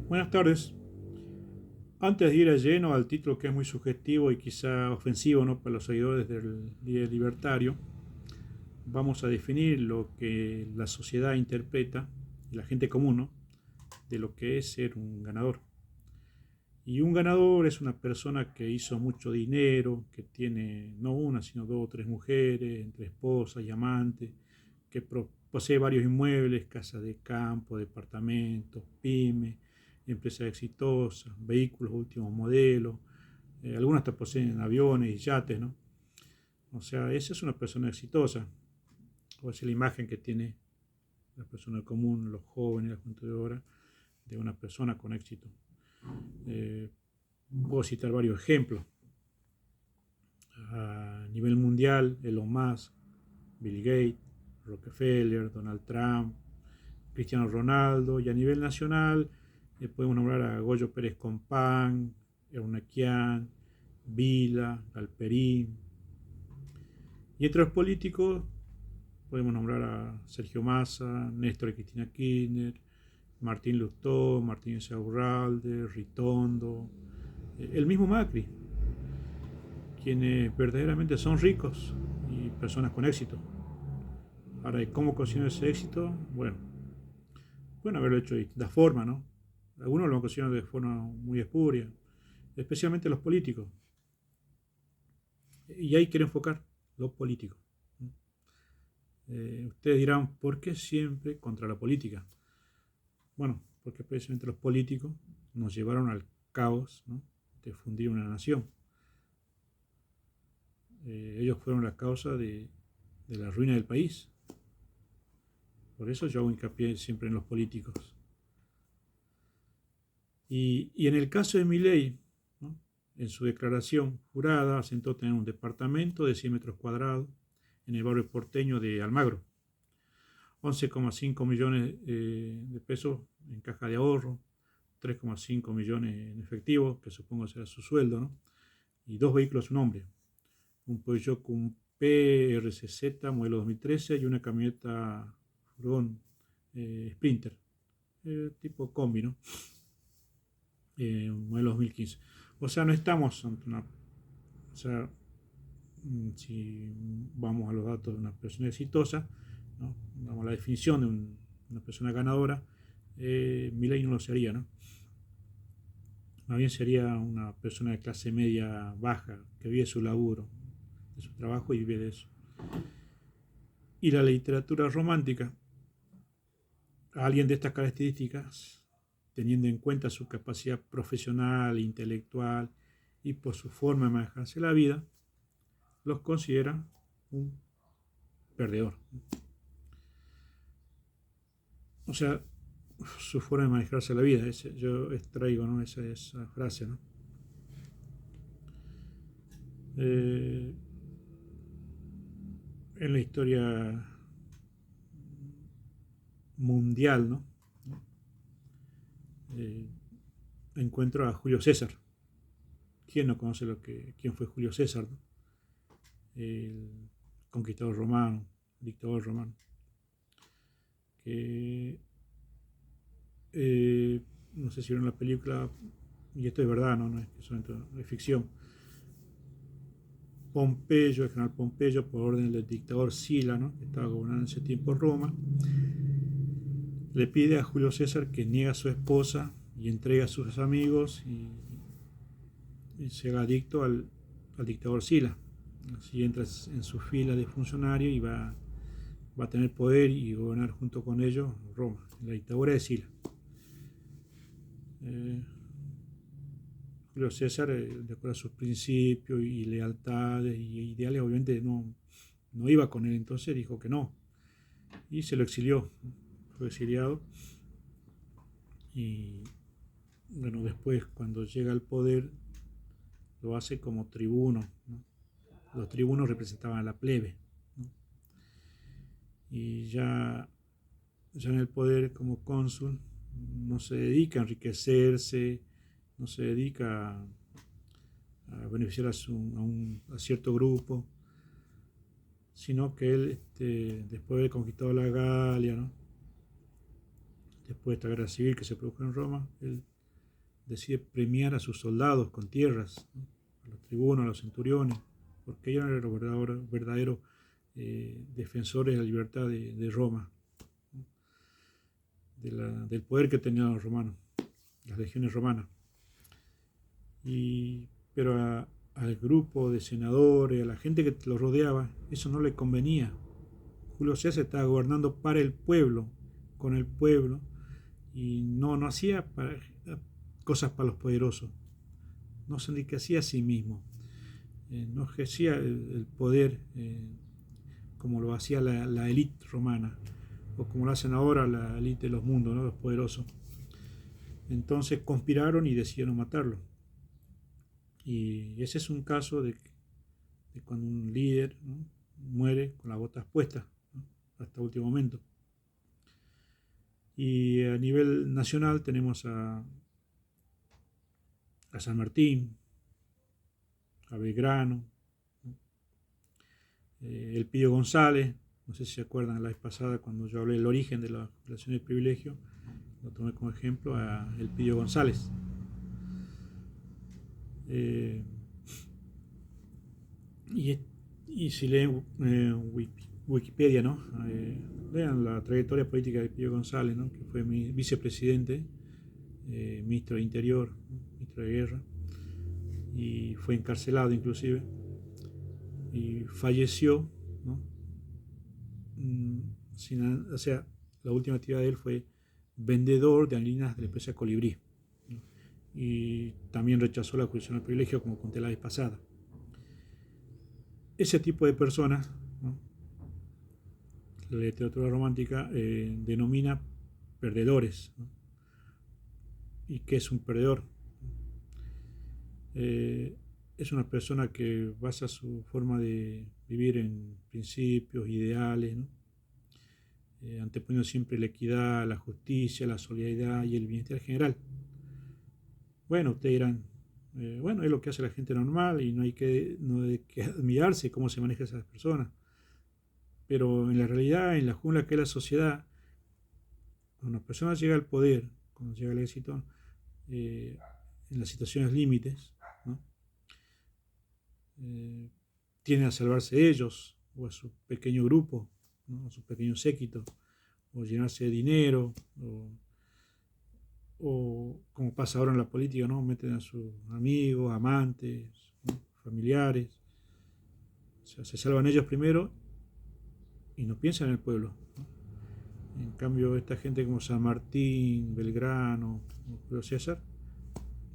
Buenas tardes. Antes de ir a lleno al título que es muy subjetivo y quizá ofensivo, ¿no?, para los seguidores del líder libertario, vamos a definir lo que la sociedad interpreta y la gente común, ¿no?, de lo que es ser un ganador. Y un ganador es una persona que hizo mucho dinero, que tiene no una, sino dos o tres mujeres, entre esposas y amantes, que posee varios inmuebles, casas de campo, departamentos, pymes, empresas exitosas, vehículos últimos modelos, algunas hasta poseen aviones y yates, ¿no? O sea, esa es una persona exitosa, o es la imagen que tiene la persona común, los jóvenes, la juventud de ahora, de una persona con éxito. Eh, Puedo citar varios ejemplos. A nivel mundial, Elon Musk, Bill Gates, Rockefeller, Donald Trump, Cristiano Ronaldo, y a nivel nacional podemos nombrar a Goyo Pérez Compán, Eunaquian, Vila, Galperín. Y entre los políticos podemos nombrar a Sergio Massa, Néstor y Cristina Kirchner, Martín Lustó, Martín Insaurralde, Ritondo, el mismo Macri, quienes verdaderamente son ricos y personas con éxito. Ahora, ¿cómo consiguieron ese éxito? Bueno, pueden haberlo hecho de distintas formas, ¿no? Algunos lo han conseguido de forma muy espuria, especialmente los políticos. Y ahí quiero enfocar los políticos. Ustedes dirán, ¿por qué siempre contra la política? Bueno, porque precisamente los políticos nos llevaron al caos, ¿no?, de fundir una nación. Ellos fueron la causa de la ruina del país. Por eso yo hago hincapié siempre en los políticos. Y en el caso de Milei, ¿no?, en su declaración jurada asentó tener un departamento de 100 metros cuadrados en el barrio porteño de Almagro, 11,5 millones de pesos en caja de ahorro, 3,5 millones en efectivo, que supongo será su sueldo, ¿no?, y dos vehículos a su nombre, un Peugeot Coupé RCZ modelo 2013 y una camioneta furgón Sprinter, tipo combi, ¿no?, modelo 2015. O sea, no estamos ante una... O sea, si vamos a los datos de una persona exitosa, ¿no?, vamos a la definición de una persona ganadora, Milei no lo sería, ¿no? Más bien sería una persona de clase media baja, que vive de su laburo, de su trabajo y vive de eso. Y la literatura romántica, a alguien de estas características, teniendo en cuenta su capacidad profesional, intelectual y por su forma de manejarse la vida, los considera un perdedor. O sea, su forma de manejarse la vida, yo extraigo, ¿no?, esa frase, ¿no? En la historia mundial, ¿no?, eh, encuentro a Julio César. ¿Quién no conoce quién fue Julio César, ¿no?, el conquistador romano, dictador romano, que no sé si vieron la película, y esto es verdad, no es que solamente es ficción. Pompeyo, el general Pompeyo, por orden del dictador Sila, ¿no?, que estaba gobernando en ese tiempo Roma, le pide a Julio César que niegue a su esposa y entregue a sus amigos y se haga adicto al dictador Sila. Así entra en su fila de funcionarios y va a tener poder y gobernar junto con ellos Roma, la dictadura de Sila. Julio César, de acuerdo a sus principios y lealtades y ideales, obviamente no iba con él, entonces dijo que no y se lo exilió, fue exiliado. Y bueno, después cuando llega al poder lo hace como tribuno, ¿no? Los tribunos representaban a la plebe, ¿no? Y ya en el poder como cónsul no se dedica a enriquecerse, no se dedica a beneficiar a cierto grupo, sino que él, después de haber conquistado la Galia, ¿no?, después de esta guerra civil que se produjo en Roma, él decide premiar a sus soldados con tierras, ¿no? A los tribunos, a los centuriones, porque ellos eran los verdaderos defensores de la libertad de Roma, ¿no? Del poder que tenían los romanos, las legiones romanas. Pero al grupo de senadores, a la gente que lo rodeaba, eso no le convenía. Julio César estaba gobernando para el pueblo, con el pueblo, y no hacía cosas para los poderosos, no se enriquecía a sí mismo, no ejercía el poder como lo hacía la élite romana, o como lo hacen ahora la élite de los mundos, ¿no? Los poderosos. Entonces conspiraron y decidieron matarlo. Y ese es un caso de cuando un líder, ¿no?, muere con las botas puestas, ¿no?, hasta el último momento. Y a nivel nacional tenemos a San Martín, a Belgrano, ¿no?, Elpidio González. No sé si se acuerdan la vez pasada cuando yo hablé del origen de la relación de privilegio, lo tomé como ejemplo a Elpidio González. Y si leen Wikipedia, ¿no?, lean la trayectoria política de Elpidio González, ¿no?, que fue mi vicepresidente, ministro de Interior, ministro de Guerra, y fue encarcelado inclusive, y falleció, ¿no? O sea, la última actividad de él fue vendedor de harinas de la empresa Colibrí, ¿no? Y también rechazó la jurisdicción del privilegio, como conté la vez pasada. Ese tipo de personas, ¿no?, la literatura romántica denomina perdedores, ¿no? ¿Y qué es un perdedor? Es una persona que basa su forma de vivir en principios, ideales, ¿no?, anteponiendo siempre la equidad, la justicia, la solidaridad y el bienestar general. Bueno, ustedes dirán, bueno, es lo que hace la gente normal y no hay que admirarse cómo se maneja esas personas. Pero en la realidad, en la jungla que es la sociedad, cuando una persona llega al poder, cuando llega al éxito, en las situaciones límites, ¿no?, tienden a salvarse ellos o a su pequeño grupo, ¿no?, a su pequeño séquito, o llenarse de dinero, o como pasa ahora en la política, ¿no?, meten a sus amigos, amantes, ¿no?, familiares. O sea, se salvan ellos primero y no piensan en el pueblo, ¿no? En cambio, esta gente como San Martín, Belgrano, Julio César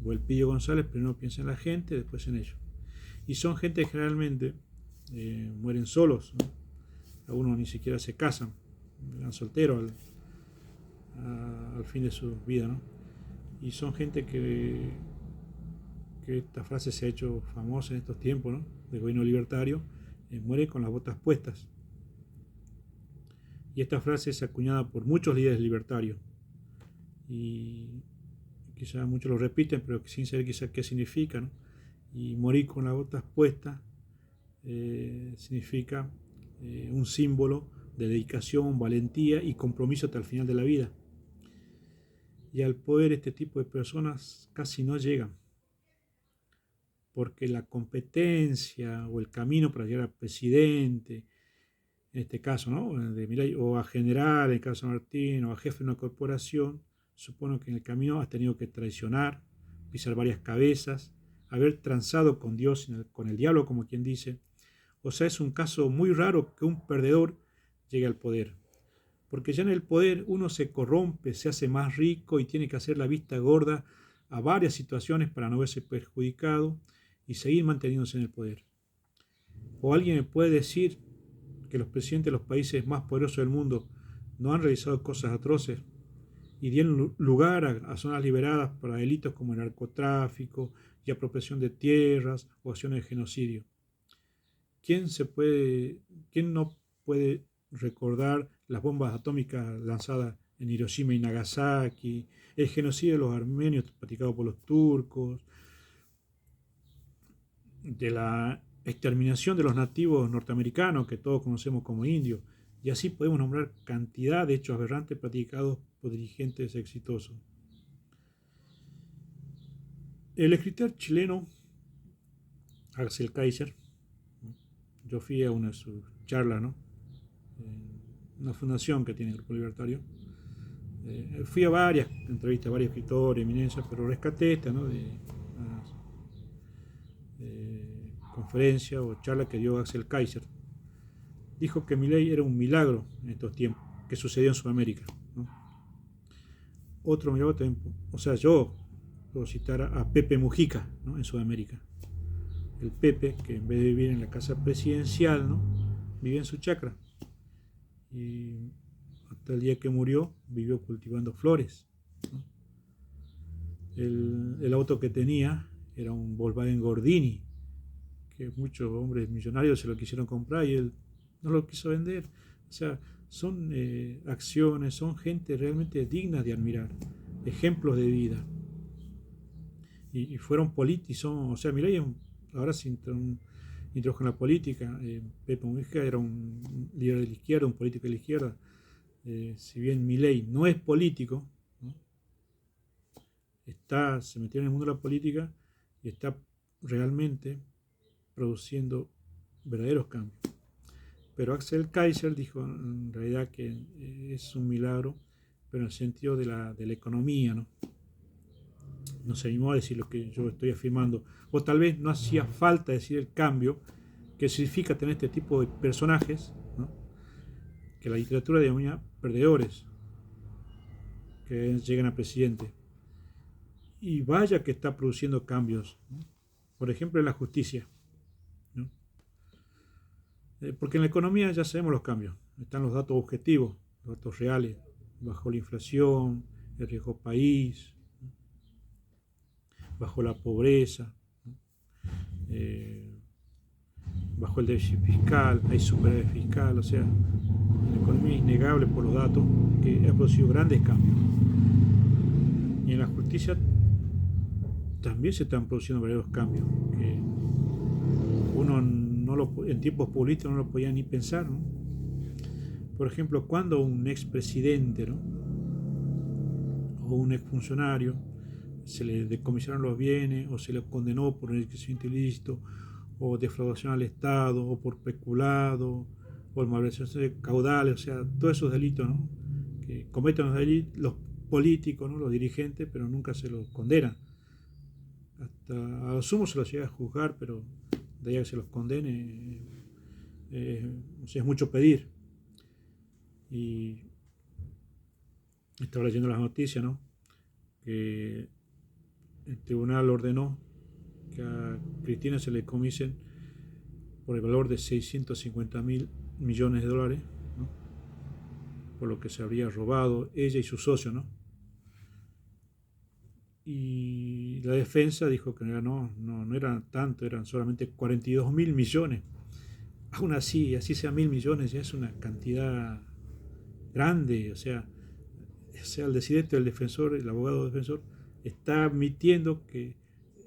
o Elpidio González, primero piensa en la gente, después en ellos. Y son gente que generalmente mueren solos, ¿no? Algunos ni siquiera se casan, eran solteros al fin de su vida, ¿no? Y son gente que esta frase se ha hecho famosa en estos tiempos, ¿no?, del gobierno libertario, muere con las botas puestas. Y esta frase es acuñada por muchos líderes libertarios. Y quizás muchos lo repiten, pero sin saber quizás qué significa, ¿no? Y morir con las botas puestas significa un símbolo de dedicación, valentía y compromiso hasta el final de la vida. Y al poder este tipo de personas casi no llegan, porque la competencia o el camino para llegar a presidente, en este caso, ¿no?, de Milei, o a general, en el caso de Martín, o a jefe de una corporación, supone que en el camino has tenido que traicionar, pisar varias cabezas, haber transado con Dios, con el diablo, como quien dice. O sea, es un caso muy raro que un perdedor llegue al poder, porque ya en el poder uno se corrompe, se hace más rico y tiene que hacer la vista gorda a varias situaciones para no verse perjudicado y seguir manteniéndose en el poder. O alguien me puede decir que los presidentes de los países más poderosos del mundo no han realizado cosas atroces y dieron lugar a zonas liberadas para delitos como el narcotráfico y apropiación de tierras o acciones de genocidio. ¿Quién no puede recordar las bombas atómicas lanzadas en Hiroshima y Nagasaki, el genocidio de los armenios practicado por los turcos, de la exterminación de los nativos norteamericanos que todos conocemos como indios? Y así podemos nombrar cantidad de hechos aberrantes practicados por dirigentes exitosos. El escritor chileno Axel Kaiser, yo fui a una de sus charlas, ¿no? Una fundación que tiene el Grupo Libertario. Fui a varias entrevistas a varios escritores, eminencias, pero rescaté esta, ¿no? De conferencia o charla que dio Axel Kaiser. Dijo que Milei era un milagro en estos tiempos, que sucedió en Sudamérica, ¿no? Otro milagro también, o sea, yo puedo citar a Pepe Mujica, ¿no? En Sudamérica. El Pepe, que en vez de vivir en la casa presidencial, ¿no? Vivía en su chacra. Y hasta el día que murió, vivió cultivando flores, ¿no? El auto que tenía era un Volkswagen Gordini, que muchos hombres millonarios se lo quisieron comprar y él no lo quiso vender. O sea, son acciones, son gente realmente digna de admirar, ejemplos de vida. Y fueron políticos, o sea, Milei ahora se introdujo en la política. Pepe Mujica era un líder de la izquierda, un político de la izquierda. Si bien Milei no es político, ¿no? Se metió en el mundo de la política y está realmente produciendo verdaderos cambios. Pero Axel Kaiser dijo en realidad que es un milagro, pero en el sentido de la economía, ¿no? No se animó a decir lo que yo estoy afirmando, o tal vez no hacía falta decir el cambio que significa tener este tipo de personajes, ¿no? Que la literatura denomina perdedores, que llegan a presidente. Y vaya que está produciendo cambios, ¿no? Por ejemplo, en la justicia, ¿no? Porque en la economía ya sabemos los cambios, están los datos objetivos, los datos reales, bajo la inflación, el riesgo país, bajo la pobreza, ¿no? Bajo el déficit fiscal, hay superávit fiscal, o sea, la economía es innegable por los datos que ha producido grandes cambios. Y en la justicia también se están produciendo varios cambios que uno en tiempos políticos no lo podía ni pensar, ¿no? Por ejemplo, cuando un expresidente, ¿no? O un exfuncionario se le decomisaron los bienes o se le condenó por enriquecimiento ilícito o defraudación al Estado o por peculado o malversación de caudales, o sea, todos esos delitos, ¿no? Que cometen los políticos, ¿no? Los dirigentes, pero nunca se los condena. Hasta a lo sumo se los llega a juzgar, pero de ahí a que se los condene, o sea, es mucho pedir. Y estaba leyendo las noticias, ¿no? Que el tribunal ordenó que a Cristina se le comisen por el valor de 650.000 millones de dólares, ¿no? Por lo que se habría robado ella y su socio, ¿no? Y la defensa dijo que no eran tanto, eran solamente 42.000 millones. Aún así sea 1.000 millones, ya es una cantidad grande. O sea, el presidente, el defensor, el abogado defensor, está admitiendo que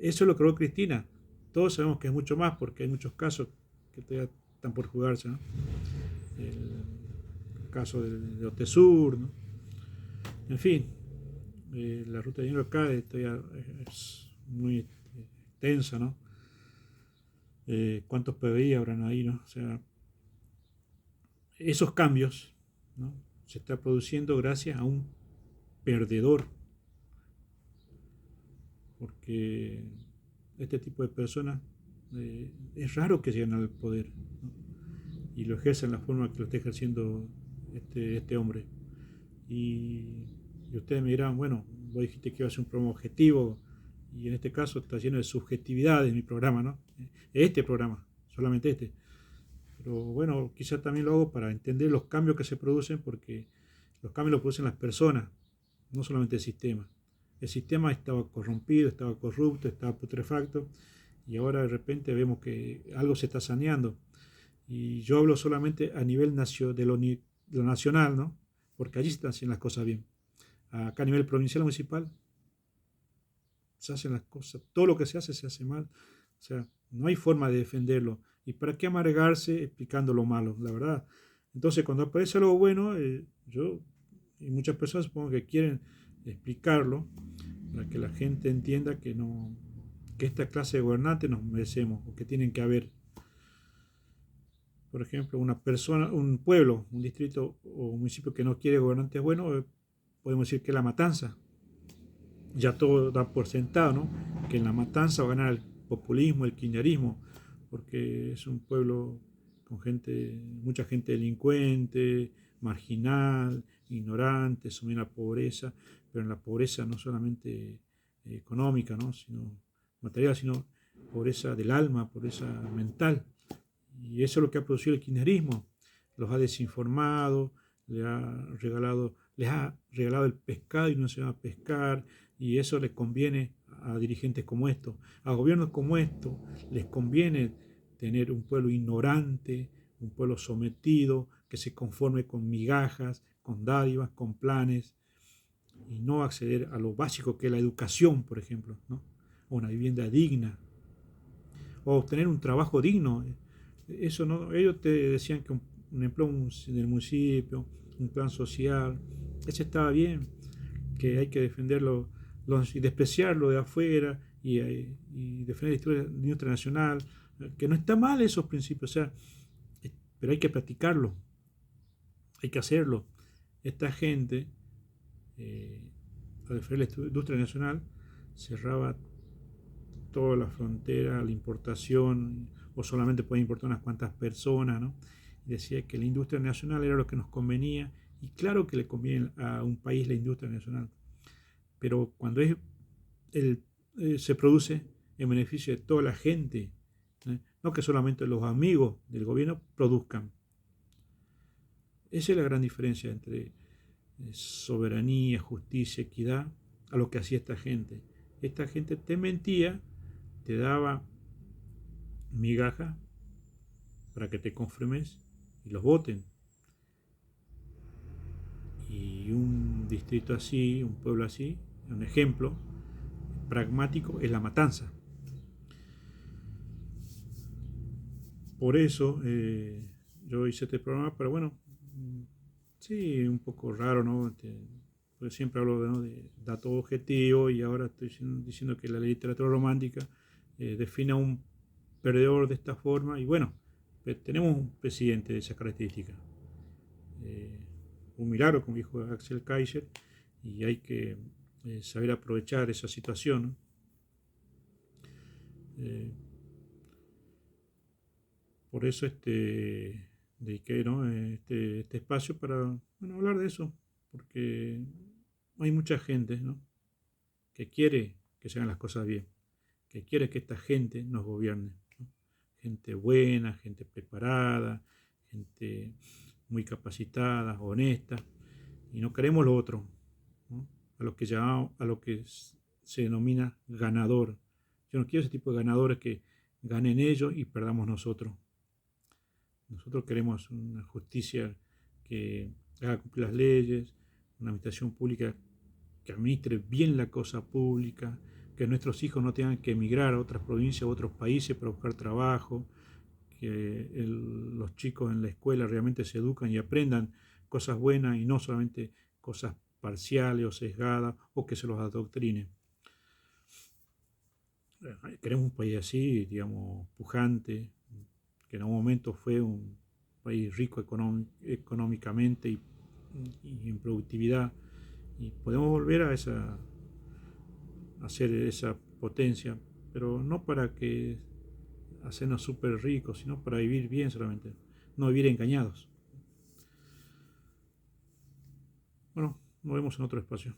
eso es lo que logró Cristina. Todos sabemos que es mucho más porque hay muchos casos que todavía están por jugarse, ¿no? El caso de Otesur, ¿no? En fin, la ruta de dinero acá todavía es muy extensa, ¿no? ¿Cuántos PBI habrán ahí, ¿no? O sea, esos cambios, ¿no? Se está produciendo gracias a un perdedor, porque este tipo de personas es raro que lleguen al poder, ¿no? Y lo ejercen la forma que lo está ejerciendo este hombre. Y ustedes me dirán, bueno, vos dijiste que iba a ser un programa objetivo, y en este caso está lleno de subjetividad en mi programa, ¿no? Este programa, solamente este. Pero bueno, quizá también lo hago para entender los cambios que se producen, porque los cambios los producen las personas, no solamente el sistema. El sistema estaba corrompido, estaba corrupto, estaba putrefacto, y ahora de repente vemos que algo se está saneando. Y yo hablo solamente a nivel de lo nacional, ¿no? Porque allí se están haciendo las cosas bien. Acá a nivel provincial, municipal, se hacen las cosas, todo lo que se hace mal. O sea, no hay forma de defenderlo. ¿Y para qué amargarse explicando lo malo? La verdad. Entonces, cuando aparece algo bueno, yo y muchas personas supongo que quieren explicarlo para que la gente entienda que no que esta clase de gobernantes nos merecemos o que tienen que haber. Por ejemplo, una persona, un pueblo, un distrito o un municipio que no quiere gobernantes buenos, podemos decir que es La Matanza. Ya todo da por sentado, ¿no? Que en La Matanza va a ganar el populismo, el kirchnerismo, porque es un pueblo con gente, mucha gente delincuente, marginal, ignorante, sumida en la pobreza, pero en la pobreza no solamente económica, ¿no? Sino material, sino pobreza del alma, pobreza mental. Y eso es lo que ha producido el kirchnerismo. Los ha desinformado, les ha regalado el pescado y no se va a pescar, y eso les conviene a dirigentes como estos. A gobiernos como estos les conviene tener un pueblo ignorante, un pueblo sometido, que se conforme con migajas, con dádivas, con planes, y no acceder a lo básico que es la educación, por ejemplo, ¿no? O una vivienda digna, o obtener un trabajo digno. Eso no, ellos te decían que un empleo en el municipio, un plan social, ese estaba bien, que hay que defenderlo y despreciarlo de afuera y defender la industria nacional, que no está mal esos principios, o sea, pero hay que practicarlo, hay que hacerlo. Esta gente, al defender la industria nacional, cerraba toda la frontera, la importación, o solamente podía importar unas cuantas personas, ¿no? Y decía que la industria nacional era lo que nos convenía, y claro que le conviene a un país la industria nacional, pero cuando se produce en beneficio de toda la gente, no que solamente los amigos del gobierno produzcan. Esa es la gran diferencia entre soberanía, justicia, equidad, a lo que hacía esta gente. Esta gente te mentía, te daba migaja para que te conformes y los voten. Y un distrito así, un pueblo así, un ejemplo pragmático es La Matanza. Por eso yo hice este programa, pero bueno, sí, un poco raro, ¿no? Porque siempre hablo de datos objetivos y ahora estoy diciendo que la literatura romántica define a un perdedor de esta forma y bueno, tenemos un presidente de esas características. Un milagro, como dijo Axel Kaiser, y hay que saber aprovechar esa situación, ¿no? Por eso dediqué, ¿no? este espacio para hablar de eso, porque hay mucha gente, ¿no? Que quiere que se hagan las cosas bien, que quiere que esta gente nos gobierne, ¿no? Gente buena, gente preparada, gente muy capacitada, honesta, y no queremos lo otro, ¿no? A lo que se denomina ganador. Yo no quiero ese tipo de ganadores que ganen ellos y perdamos nosotros. Nosotros queremos una justicia que haga cumplir las leyes, una administración pública que administre bien la cosa pública, que nuestros hijos no tengan que emigrar a otras provincias o otros países para buscar trabajo, que los chicos en la escuela realmente se educan y aprendan cosas buenas y no solamente cosas parciales o sesgadas o que se los adoctrine. Queremos un país así, digamos, pujante, que en algún momento fue un país rico económicamente y en productividad, y podemos volver a hacer esa potencia, pero no para que hacernos súper ricos, sino para vivir bien solamente, no vivir engañados. Bueno, nos vemos en otro espacio.